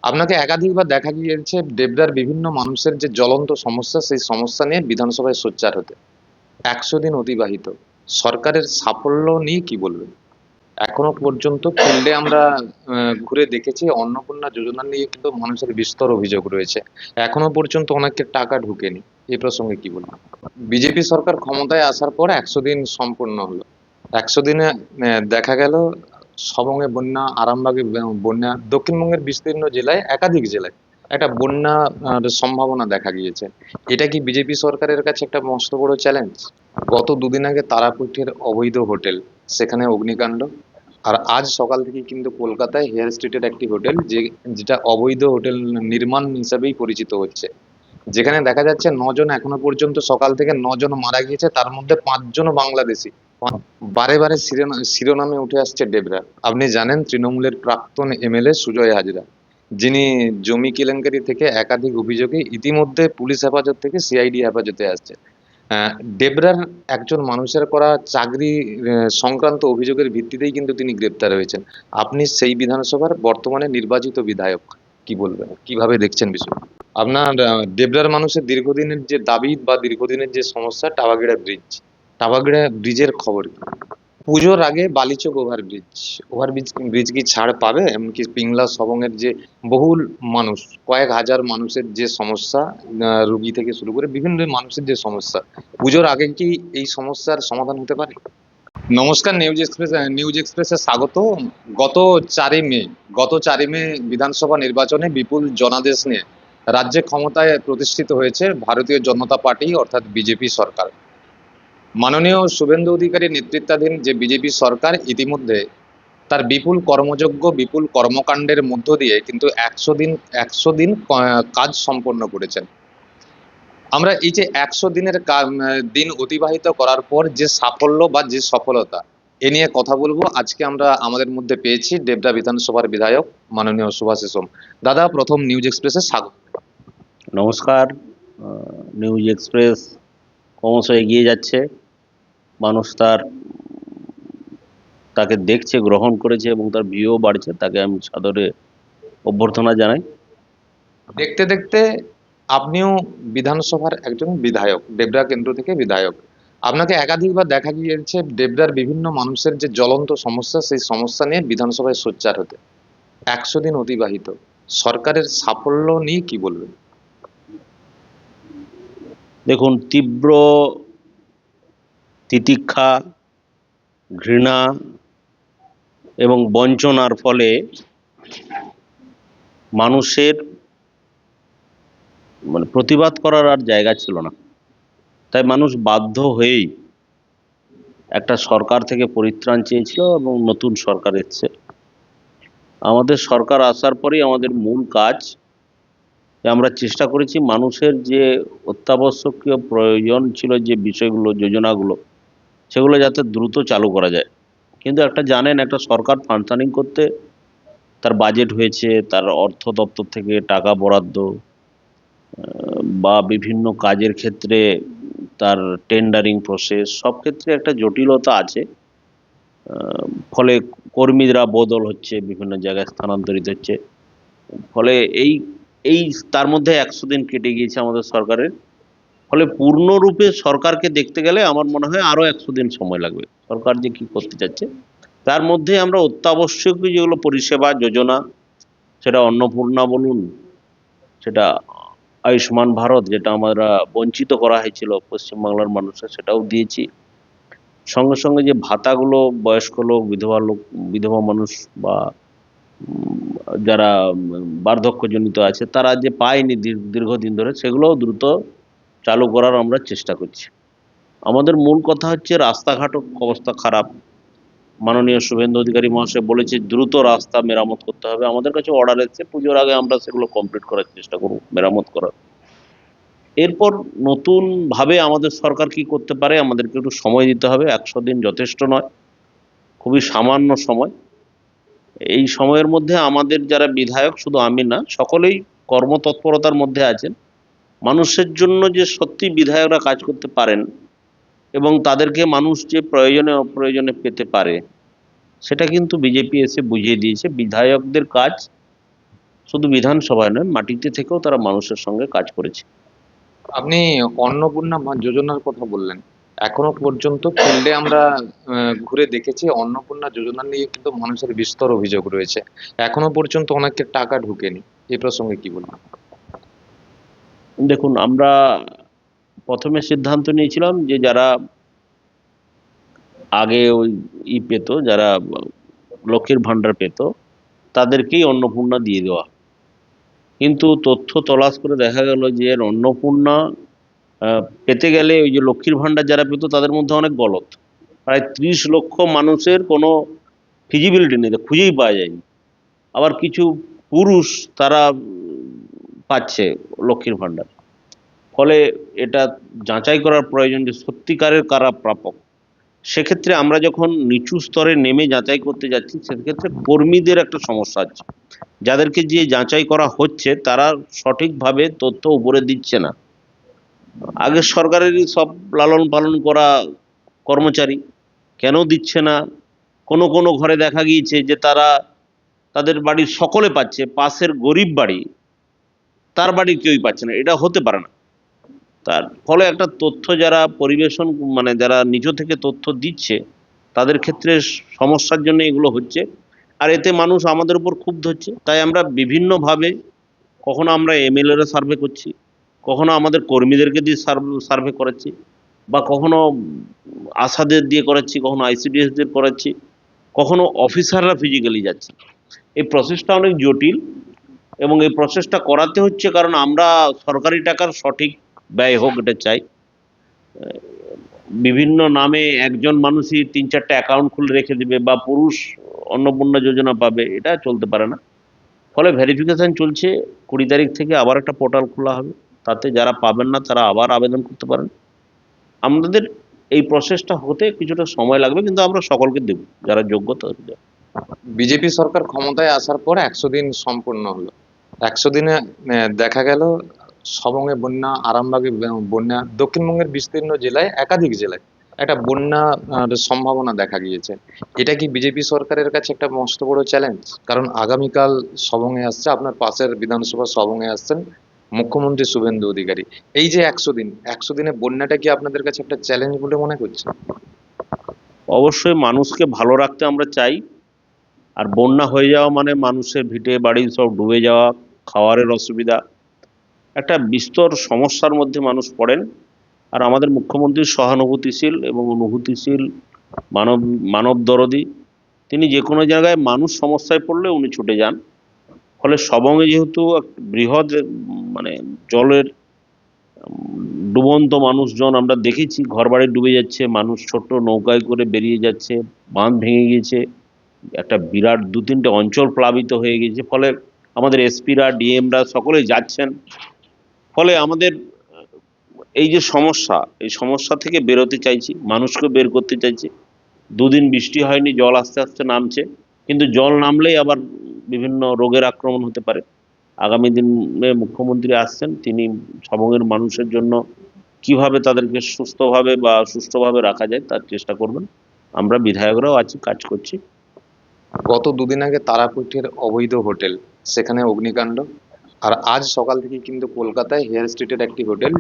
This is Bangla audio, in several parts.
আপনাকে একাধিকবার দেখা গিয়েছে দেবদার বিভিন্ন মানুষের যে জ্বলন্ত সমস্যা, সেই সমস্যা নিয়ে বিধানসভায় সোচ্চার হতে। ১০০ দিন অতিবাহিত, সরকারের সাফল্য নিয়ে কি বলবেন? এখনো পর্যন্ত ফিল্ডে আমরা ঘুরে দেখেছি অন্নপূর্ণা যোজনা নিয়ে কিন্তু মানুষের বিস্তর অভিযোগ রয়েছে। এখনো পর্যন্ত অনেকের টাকা ঢুকেনি। এই প্রসঙ্গে কি বলবেন? বিজেপি সরকার ক্ষমতায় আসার পর ১০০ দিন সম্পূর্ণ হলো। ১০০ দিনে দেখা গেল সবংয়ে বন্যা, আরামবাগে বন্যা, দক্ষিণবঙ্গের বিস্তীর্ণ জেলায়, একাধিক জেলায় একটা বন্যা সম্ভাবনা দেখা গিয়েছে। এটা কি বিজেপি সরকারের কাছে একটা মস্ত বড় চ্যালেঞ্জ? গত দুদিন আগে তারাপীঠের অবৈধ হোটেল, সেখানে অগ্নিকাণ্ড। আর আজ সকাল থেকে কিন্তু কলকাতায় হেয়ার স্ট্রিটের একটি হোটেল, যেটা অবৈধ হোটেল নির্মাণ হিসাবেই পরিচিত হচ্ছে, যেখানে দেখা যাচ্ছে ৯ জন এখনো পর্যন্ত, সকাল থেকে ৯ জন মারা গিয়েছে, তার মধ্যে ৫ জন বাংলাদেশি। বারে বারে শিরোনামে উঠে আসছে ডেবরা। আপনি জানেন তৃণমূলের প্রাক্তন এমএলএ সুজয় হাজরা, যিনি জমি কেলেঙ্কারি থেকে একাধিক অভিযোগে ইতিমধ্যে পুলিশ হেফাজত থেকে সিআইডি হেফাজতে আসছে। ডেবরার একজন মানুষের করা চাকরি সংক্রান্ত অভিযোগের ভিত্তিতেই কিন্তু তিনি গ্রেপ্তার হয়েছেন। আপনি সেই বিধানসভার বর্তমানে নির্বাচিত বিধায়ক, কি বলবেন, কিভাবে দেখছেন বিষয়? আপনার দেবরার মানুষের দীর্ঘদিনের যে দাবি বা দীর্ঘদিনের যে সমস্যা, টাওয়াগেড়া ব্রিজ, টাওয়াগেড়া ব্রিজের খবর কি? পুজোর আগে বালিচক ওভারব্রিজ, ওভারব্রিজ ব্রিজ কি ছাড় পাবে? এমনকি পিংলা সবংয়ের যে বহুল মানুষ, কয়েক হাজার মানুষের যে সমস্যা, রুগী থেকে শুরু করে বিভিন্ন মানুষের যে সমস্যা, পুজোর আগে কি এই সমস্যার সমাধান হতে পারে? নমস্কার, নিউজ এক্সপ্রেসে স্বাগত। গত ৪ই মে, বিধানসভা নির্বাচনে বিপুল জনাদেশ নিয়ে রাজ্যে ক্ষমতায় প্রতিষ্ঠিত হয়েছে ভারতীয় জনতা পার্টি, অর্থাৎ বিজেপি সরকার। মাননীয় শুভেন্দু অধিকারী নেতৃত্বাধীন যে বিজেপি সরকার ইতিমধ্যে তার বিপুল কর্মযজ্ঞ, বিপুল কর্মকাণ্ডের মধ্য দিয়ে কিন্তু ১০০ দিন কাজ সম্পন্ন করেছেন। আমরা এই যে ১০০ দিনের দিন অতিবাহিত করার পর যে সাফল্য বা যে সফলতা, এ নিয়ে কথা বলবো। আজকে আমরা আমাদের মধ্যে পেয়েছি দেবদা বিধানসভার বিধায়ক মাননীয় সুভাষিস সোম। দাদা, প্রথম নিউজ এক্সপ্রেসে স্বাগত। নমস্কার। নিউজ এক্সপ্রেস ক্রমশ এগিয়ে যাচ্ছে, মানুষ তাকে দেখছে, গ্রহণ করেছে এবং তার ভিউও বাড়ছে, তাকে আমি সাদরে অভ্যর্থনা জানাই। দেখতে দেখতে আপনিও বিধানসভার একজন বিধায়ক, ডেবরা কেন্দ্র থেকে বিধায়ক। আপনাকে একাধিকবার দেখা গিয়েছে ডেবরার বিভিন্ন মানুষের যে জ্বলন্ত সমস্যা, সেই সমস্যা নিয়ে বিধানসভায় সোচ্চার হতে। ১০০ দিন অতিবাহিত, সরকারের সাফল্য নিয়ে কি বলবেন? দেখুন, তীব্র তিতিক্ষা, ঘৃণা এবং বঞ্চনার ফলে মানুষের প্রতিবাদ করার আর জায়গা ছিল না। তাই মানুষ বাধ্য হয়েই একটা সরকার থেকে পরিত্রাণ চেয়েছিল এবং নতুন সরকার এসছে। আমাদের সরকার আসার পরেই আমাদের মূল কাজ, আমরা চেষ্টা করেছি মানুষের যে অত্যাবশ্যকীয় প্রয়োজন ছিল, যে বিষয়গুলো, যোজনাগুলো, সেগুলো যাতে দ্রুত চালু করা যায়। কিন্তু একটা জানেন, একটা সরকার ফাংশনিং করতে তার বাজেট হয়েছে, তার অর্থ দপ্তর থেকে টাকা বরাদ্দ, বা বিভিন্ন কাজের ক্ষেত্রে তার টেন্ডারিং প্রসেস, সব ক্ষেত্রে একটা জটিলতা আছে। ফলে কর্মীরা বদল হচ্ছে, বিভিন্ন জায়গায় স্থানান্তরিত হচ্ছে। ফলে এই এই তার মধ্যে ১০০ দিন কেটে গিয়েছে আমাদের সরকারের। ফলে পূর্ণরূপে সরকারকে দেখতে গেলে আমার মনে হয় আরো ১০০ দিন সময় লাগবে। সরকার যে কি করতে চাচ্ছে, তার মধ্যে আমরা অত্যাবশ্যকীয় যেগুলো পরিষেবা যোজনা, সেটা অন্নপূর্ণা বলুন, সেটা আয়ুষ্মান ভারত, যেটা আমরা বঞ্চিত করা হয়েছিল পশ্চিমবাংলার মানুষের, সেটাও দিয়েছি। সঙ্গে সঙ্গে যে ভাতাগুলো বয়স্ক লোক, বিধবা মানুষ বা যারা বার্ধক্যজনিত আছে, তারা যে পায়নি দীর্ঘদিন ধরে, সেগুলোও দ্রুত চালু করার আমরা চেষ্টা করছি। আমাদের মূল কথা হচ্ছে রাস্তাঘাট অবস্থা খারাপ। মাননীয় শুভেন্দু অধিকারী মহাশয় বলেছে দ্রুত রাস্তা মেরামত করতে হবে। আমাদের কাছে অর্ডার এসেছে, পুজোর আগে আমরা সেগুলো কমপ্লিট করার চেষ্টা করব, মেরামত করার। এরপর নতুন ভাবে আমাদের সরকার কি করতে পারে, আমাদেরকে একটু সময় দিতে হবে। ১০০ দিন যথেষ্ট নয়, খুবই সামান্য সময়। এই সময়ের মধ্যে আমাদের যারা বিধায়ক, শুধু আমি না, সকলেই কর্মতৎপরতার মধ্যে আছেন। মানুষের জন্য যে সত্যি বিধায়করা কাজ করতে পারেন এবং তাদেরকে মানুষ যে প্রয়োজনে অপ্রয়োজনে পেতে পারে, সেটা কিন্তু বিজেপি এসে বুঝিয়ে দিয়েছে। বিধায়কদের কাজ শুধু বিধানসভায় নয়, মাটিতে থেকেও তারা মানুষের সঙ্গে কাজ করেছে। আপনি অন্নপূর্ণা যোজনার কথা বললেন। এখনো পর্যন্ত ফিল্ডে আমরা ঘুরে দেখেছি অন্নপূর্ণা যোজনা নিয়ে কিন্তু মানুষের বিস্তর অভিযোগ রয়েছে। এখনো পর্যন্ত অনেকের টাকা ঢোকেনি। এই প্রসঙ্গে কি বলবেন? দেখুন, আমরা প্রথমে সিদ্ধান্ত নিয়েছিলাম যে যারা আগে ওই পেত, যারা লক্ষ্মীর ভান্ডার পেত, তাদেরকেই অন্নপূর্ণা দিয়ে দেওয়া। কিন্তু তথ্য তলাশ করে দেখা গেল যে এর অন্নপূর্ণা পেতে গেলে ওই যে লক্ষ্মীর ভান্ডার যারা পেত তাদের মধ্যে অনেক গলত। প্রায় 30 লক্ষ মানুষের কোনো ফিজিবিলিটি নেই, খুঁজেই পাওয়া যায়নি। আবার কিছু পুরুষ তারা পাচ্ছে লক্ষ্মীর ভান্ডার। ফলে এটা যাচাই করার প্রয়োজন যে সত্যিকারের কারা প্রাপক। সেক্ষেত্রে আমরা যখন নিচু স্তরে নেমে যাচাই করতে যাচ্ছি, সেক্ষেত্রে কর্মীদের একটা সমস্যা আছে। যাদেরকে যে যাচাই করা হচ্ছে তারা সঠিকভাবে তথ্য উপরে দিচ্ছে না। আগের সরকারেরই সব লালন পালন করা কর্মচারী, কেন দিচ্ছে না? কোনো কোনো ঘরে দেখা গিয়েছে যে তারা, তাদের বাড়ির সকলে পাচ্ছে, পাশের গরিব বাড়ি, তার বাড়ির কেউই পাচ্ছে না। এটা হতে পারে না। তার ফলে একটা তথ্য যারা পরিবেশন, মানে যারা নিজ থেকে তথ্য দিচ্ছে, তাদের ক্ষেত্রে সমস্যার জন্য এগুলো হচ্ছে। আর এতে মানুষ আমাদের উপর ক্ষুব্ধ হচ্ছে। তাই আমরা বিভিন্নভাবে, কখনো আমরা এমএলএরা সার্ভে করছি, কখনো আমাদের কর্মীদেরকে দিয়ে সার্ভে করাচ্ছি, বা কখনো আশাদের দিয়ে করাচ্ছি, কখনো আইসিডিএসদের করাচ্ছি, কখনো অফিসাররা ফিজিক্যালি যাচ্ছে। এই প্রসেসটা অনেক জটিল, এবং এই প্রসেসটা করাতে হচ্ছে কারণ আমরা সরকারি টাকার সঠিক ব্যয় হোক এটা চাই। বিভিন্ন নামে একজন মানুষই 3-4টা অ্যাকাউন্ট খুলে রেখে দেবে, বা পুরুষ অন্নপূর্ণা যোজনা পাবে, এটা চলতে পারে না। ফলে ভেরিফিকেশন চলছে। 20 তারিখ থেকে আবার একটা পোর্টাল খোলা হবে, তাতে যারা পাবেন না তারা আবার আবেদন করতে পারেন। আমাদের এই প্রসেসটা হতে কিছুটা সময় লাগবে, কিন্তু আমরা সকলকে দেব, যারা যোগ্য তাদেরকে দেব। বিজেপি সরকার ক্ষমতায় আসার পর 100 দিন সম্পূর্ণ হলো। 100 দিনে দেখা গেল সবংয়ে বন্যা, আরামবাগে বন্যা, দক্ষিণবঙ্গের বিস্তীর্ণ জেলায়, একাধিক জেলায় একটা বন্যা সম্ভাবনা দেখা গিয়েছে। এটা কি বিজেপি সরকারের কাছে একটা মস্ত বড় চ্যালেঞ্জ? কারণ আগামীকাল সবংয়ে আসছে, আপনার পাশের বিধানসভা সবংয়ে আসছেন মুখ্যমন্ত্রী শুভেন্দু অধিকারী। এই যে 100 দিন, 100 দিনে বন্যাটা কি আপনাদের কাছে একটা চ্যালেঞ্জ বলে মনে করছে? অবশ্যই মানুষকে ভালো রাখতে আমরা চাই। আর বন্যা হয়ে যাওয়া মানে মানুষের ভিটে বাড়ি সব ডুবে যাওয়া, খাওয়ারের অসুবিধা, একটা বিস্তর সমস্যার মধ্যে মানুষ পড়েন। আর আমাদের মুখ্যমন্ত্রী সহানুভূতিশীল এবং অনুভূতিশীল, মানব মানব দরদী। তিনি যে কোনো জায়গায় মানুষ সমস্যায় পড়লে উনি ছুটে যান। ফলে সবংয়ে যেহেতু বৃহৎ মানে জলের ডুবন্ত মানুষজন আমরা দেখেছি, ঘরবাড়ি ডুবে যাচ্ছে, মানুষ ছোট্ট নৌকায় করে বেরিয়ে যাচ্ছে, বাঁধ ভেঙে গিয়েছে, একটা বিরাট 2-3টে অঞ্চল প্লাবিত হয়ে গেছে। ফলে আমাদের এসপিরা, ডিএমরা সকলেই যাচ্ছেন। ফলে আমাদের এই যে সমস্যা, এই সমস্যা থেকে বেরোতে চাইছি, মানুষকে বের করতে চাইছি। 2 দিন বৃষ্টি হয়নি, জল আস্তে আস্তে নামছে, কিন্তু জল নামলেই আবার বিভিন্ন রোগের আক্রমণ হতে পারে। আগামী দিনে মুখ্যমন্ত্রী আসছেন, তিনি সবংয়ের মানুষের জন্য কিভাবে তাদেরকে সুস্থভাবে বা সুষ্ঠুভাবে রাখা যায় তার চেষ্টা করবেন। আমরা বিধায়করাও আছি, কাজ করছি। গত দুদিন আগে তারাপীঠের অবৈধ হোটেল, সেখানে অগ্নিকাণ্ড। আর আজ সকাল থেকে কিন্তু কলকাতায় হেয়ার স্ট্রিটের একটি হোটেল,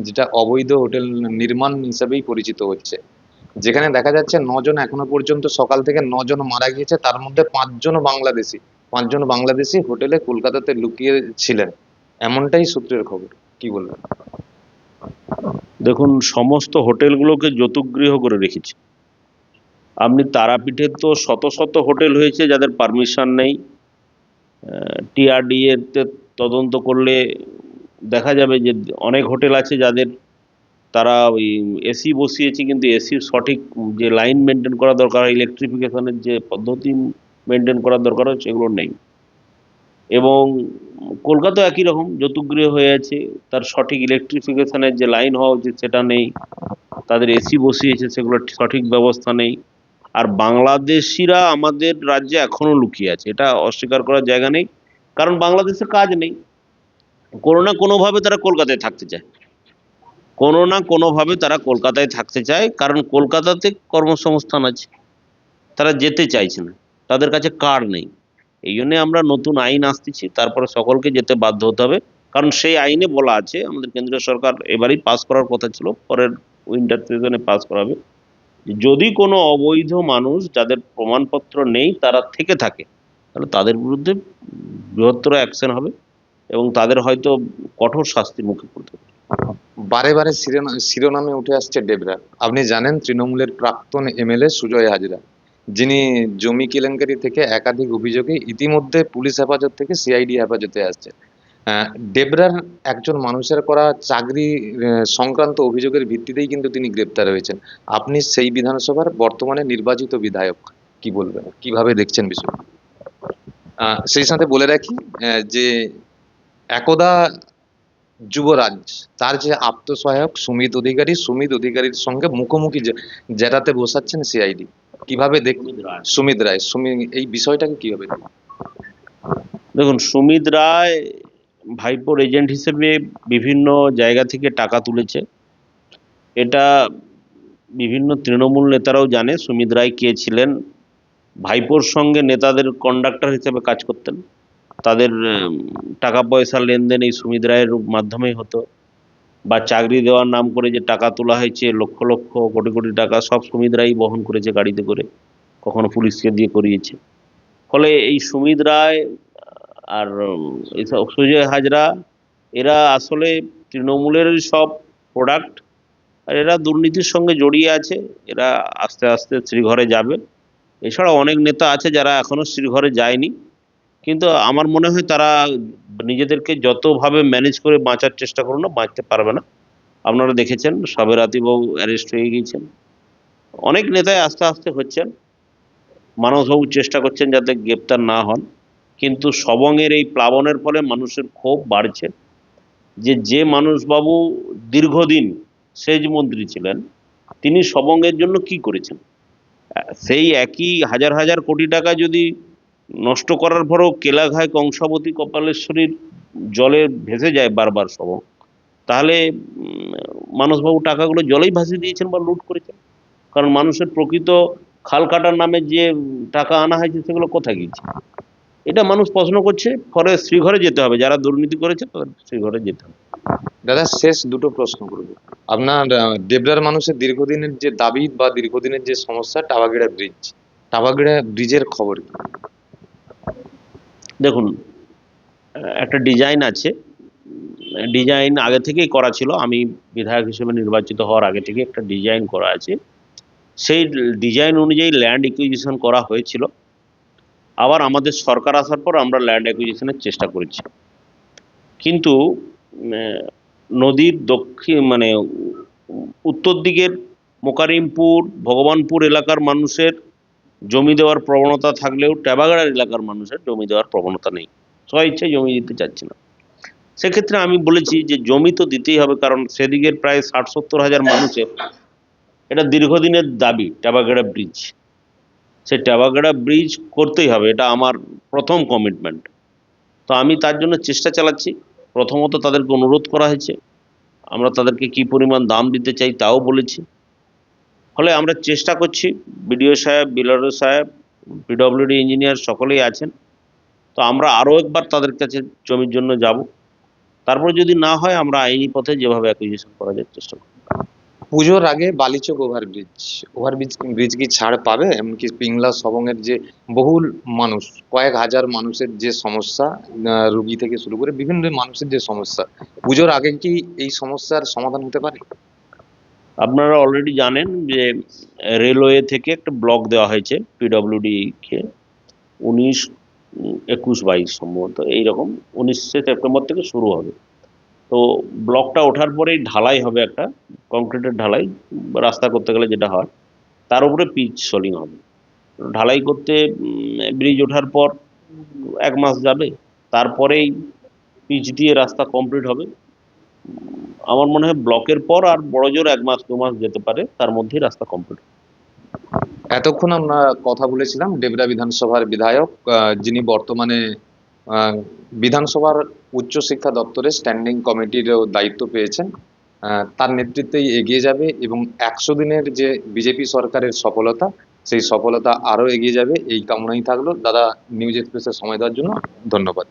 যেটা অবৈধ হোটেল নির্মাণ হিসাবেই পরিচিত হচ্ছে, যেখানে দেখা যাচ্ছে 9 জন এখনো পর্যন্ত, সকাল থেকে 9 জন মারা গিয়েছে, তার মধ্যে 5 জন বাংলাদেশি। 5 জন বাংলাদেশি হোটেলে কলকাতাতে লুকিয়ে ছিলেন, এমনটাই সূত্রের খবর। কি বলবেন? দেখুন, সমস্ত হোটেলগুলোকে যৌতুকগৃহ করে রেখেছে। আপনি তারাপীঠের তো শত শত হোটেল হয়েছে যাদের পারমিশন নেই। টিআরডি এর তদন্ত করলে দেখা যাবে যে অনেক হোটেল আছে যাদের, তারা ওই এসি বসিয়েছে, কিন্তু এসির সঠিক যে লাইন মেনটেন করা দরকার, ইলেকট্রিফিকেশনের যে পদ্ধতি মেনটেন করার দরকার হয় সেগুলো নেই। এবং কলকাতা একই রকম যৌতুকগৃহ হয়ে আছে, তার সঠিক ইলেকট্রিফিকেশনের যে লাইন হওয়া উচিত সেটা নেই। তাদের এসি বসিয়েছে, সেগুলোর সঠিক ব্যবস্থা নেই। আর বাংলাদেশিরা আমাদের রাজ্যে এখনো লুকিয়ে আছে, এটা অস্বীকার করার জায়গা নেই। কারণ বাংলাদেশে কাজ নেই, কোনো না কোনোভাবে তারা কলকাতায় থাকতে চায়, কোনো না কোনোভাবে তারা কলকাতায় থাকতে চায়, কারণ কলকাতাতে কর্মসংস্থান আছে। তারা যেতে চাইছে না, তাদের কাছে কার্ড নেই। এই জন্যে আমরা নতুন আইন আসতেছি, তারপরে সকলকে যেতে বাধ্য হতে হবে। কারণ সেই আইনে বলা আছে, আমাদের কেন্দ্রীয় সরকার এবারই পাস করার কথা ছিল, পরের উইন্টার সিজনে পাস করাবে, যে যদি কোনো অবৈধ মানুষ যাদের প্রমাণপত্র নেই তারা থেকে থাকে, তাহলে তাদের বিরুদ্ধে বৃহত্তর অ্যাকশন হবে এবং তাদের হয়তো কঠোর শাস্তির মুখে পড়তে হবে। বারে বারে শিরোনামে উঠে আসছে ডেবরা। আপনি জানেন তৃণমূলের প্রাক্তন এমএলএ সুজয় হাজরা, যিনি জমি কেলেঙ্কারি থেকে একাধিক অভিযোগে ইতিমধ্যে পুলিশ হেফাজত থেকে সিআইডি হেফাজতে আসছে। ডেবরার একজন মানুষের করা চাকরি সংক্রান্ত অভিযোগের ভিত্তিতেই কিন্তু তিনি গ্রেপ্তার হয়েছেন। আপনি সেই বিধানসভার বর্তমানে নির্বাচিত বিধায়ক, কি বলবেন, কিভাবে দেখছেন বিষয়টা? সেই সাথে বলে রাখি যে একদা যুবরাজ তার যে আত্মসহায়ক সুমিত অধিকারীর সঙ্গে মুখোমুখি জেরাতে বসাচ্ছেন সিআইডি, কিভাবে দেখ সুমিত রায়। সুমিত রায় এই বিষয়টাকে কিভাবে দেখেন? দেখুন, সুমিত রায় ভাইপোর এজেন্ট হিসেবে বিভিন্ন জায়গা থেকে টাকা তুলেছে। এটা বিভিন্ন তৃণমূল নেতারাও জানে সুমিত রায় কে ছিলেন। ভাইপোর সঙ্গে নেতাদের কন্ডাক্টর হিসেবে কাজ করতেন। তাদের টাকা পয়সা লেনদেন এই সুমিত রায়ের মাধ্যমেই হতো, বা চাকরি দেওয়ার নাম করে যে টাকা তোলা হয়েছে লক্ষ লক্ষ কোটি কোটি টাকা, সব সুমিত রায় বহন করেছে গাড়িতে করে, কখনো পুলিশকে দিয়ে করিয়েছে। ফলে এই সুমিত রায় আর এই সুজয় হাজরা, এরা আসলে তৃণমূলের সব প্রোডাক্ট, আর এরা দুর্নীতির সঙ্গে জড়িয়ে আছে। এরা আস্তে আস্তে শ্রীঘরে যাবে। এছাড়া অনেক নেতা আছে যারা এখনো শ্রীঘরে যায়নি, কিন্তু আমার মনে হয় তারা নিজেদেরকে যতভাবে ম্যানেজ করে বাঁচার চেষ্টা করুন না, বাঁচতে পারবে না। আপনারা দেখেছেন সাবেরাতিবাবু অ্যারেস্ট হয়ে গিয়েছেন, অনেক নেতাই আস্তে আস্তে হচ্ছেন। মানসবাবু চেষ্টা করছেন যাতে গ্রেপ্তার না হন, কিন্তু সবংয়ের এই প্লাবনের ফলে মানুষের ক্ষোভ বাড়ছে। যে মানুষবাবু দীর্ঘদিন সেচ মন্ত্রী ছিলেন, তিনি সবংয়ের জন্য কি করেছেন? সেই একই হাজার হাজার কোটি টাকা যদি নষ্ট করার পরেও কেলাঘায় কংসাবতী কপালেশ্বরীর জলে ভেসে যায় বারবার সবং, তাহলে মানসবাবু টাকাগুলো জলেই ভাসিয়ে দিয়েছেন বা লুট করেছেন। কারণ মানুষের প্রকৃত খাল কাটার নামে যে টাকা আনা হয়েছে সেগুলো কোথায় গিয়েছে, এটা মানুষ প্রশ্ন করছে। ফলে শ্রীঘরে যেতে হবে, যারা দুর্নীতি করেছে তাদের শ্রীঘরে যেতে হবে। দাদা, শেষ দুটো প্রশ্ন করব আপনার। ডেবরার মানুষের দীর্ঘদিনের যে দাবি বা দীর্ঘদিনের যে সমস্যা, টাওয়াগেড়া ব্রিজের খবর কি? দেখুন, একটা ডিজাইন আছে, ডিজাইন আগে থেকেই করা ছিল। আমি বিধায়ক হিসেবে নির্বাচিত হওয়ার আগে থেকে একটা ডিজাইন করা আছে। সেই ডিজাইন অনুযায়ী ল্যান্ড একুইজিশন করা হয়েছিল। আবার আমাদের সরকার আসার পর আমরা ল্যান্ড একুইজিশনের চেষ্টা করেছি, কিন্তু নদীর দক্ষিণ মানে উত্তর দিকের মোকারিমপুর ভগবানপুর এলাকার মানুষের জমি দেওয়ার প্রবণতা থাকলেও ট্যাবাগাড়ার এলাকার মানুষের জমি দেওয়ার প্রবণতা নেই, সবাই ইচ্ছে জমি দিতে চাচ্ছে না। সেক্ষেত্রে আমি বলেছি যে জমি তো দিতেই হবে, কারণ সেদিকের প্রায় 60-70 হাজার মানুষের এটা দীর্ঘদিনের দাবি ট্যাবাগাড়া ব্রিজ। সে ট্যাবাগাড়া ব্রিজ করতেই হবে, এটা আমার প্রথম কমিটমেন্ট। তো আমি তার জন্য চেষ্টা চালাচ্ছি। প্রথমত তাদেরকে অনুরোধ করা হয়েছে, আমরা তাদেরকে কি পরিমাণ দাম দিতে চাই তাও বলেছি। ফলে আমরা চেষ্টা করছি, বিডিও সাহেব, বিএলআরও সাহেব, পিডব্লিউডি ইঞ্জিনিয়ার সকলেই আছেন। তো আমরা আরও একবার তাদের কাছে জমির জন্য যাব, তারপর যদি না হয় আমরা আইনি পথে যেভাবে অ্যাকুইজিশন করা যায় চেষ্টা করব। পুজোর আগে বালিচক ওভারব্রিজ ব্রিজ কি ছাড় পাবে? এমনকি পিংলা সবংয়ের যে বহুল মানুষ, কয়েক হাজার মানুষের যে সমস্যা, রুগী থেকে শুরু করে বিভিন্ন মানুষের যে সমস্যা, পুজোর আগে কি এই সমস্যার সমাধান হতে পারে? আপনারা অলরেডি জানেন যে রেলওয়ে থেকে একটা ব্লক দেওয়া হয়েছে পিডব্লিউডি কে, 19, 21, 22 সম্ভবত এইরকম, 19শে সেপ্টেম্বর থেকে শুরু হবে। তো ব্লকটা ওঠার পরেই ঢালাই হবে, একটা কংক্রিটের ঢালাই, রাস্তা করতে গেলে যেটা হয়, তার উপরে পিচ সোলিং হবে। ঢালাই করতে ব্রিজ ওঠার পর 1 মাস যাবে, তারপরেই পিচ দিয়ে রাস্তা কমপ্লিট হবে। আমার মনে হয় ব্লকের পর আর বড় জোর 1 মাস 2 মাস যেতে পারে, তার মধ্যেই রাস্তা কমপ্লিট। এতক্ষণ আমরা কথা বলেছিলাম ডেবরা বিধানসভার বিধায়ক, যিনি বর্তমানে আহ, বিধানসভার উচ্চশিক্ষা দপ্তরের স্ট্যান্ডিং কমিটির দায়িত্ব পেয়েছেন। তার নেতৃত্বেই এগিয়ে যাবে এবং 100 দিনের যে বিজেপি সরকারের সফলতা সেই সফলতা আরো এগিয়ে যাবে এই কামনাই থাকলো। দাদা, নিউজ এক্সপ্রেসের সময় দেওয়ার জন্য ধন্যবাদ।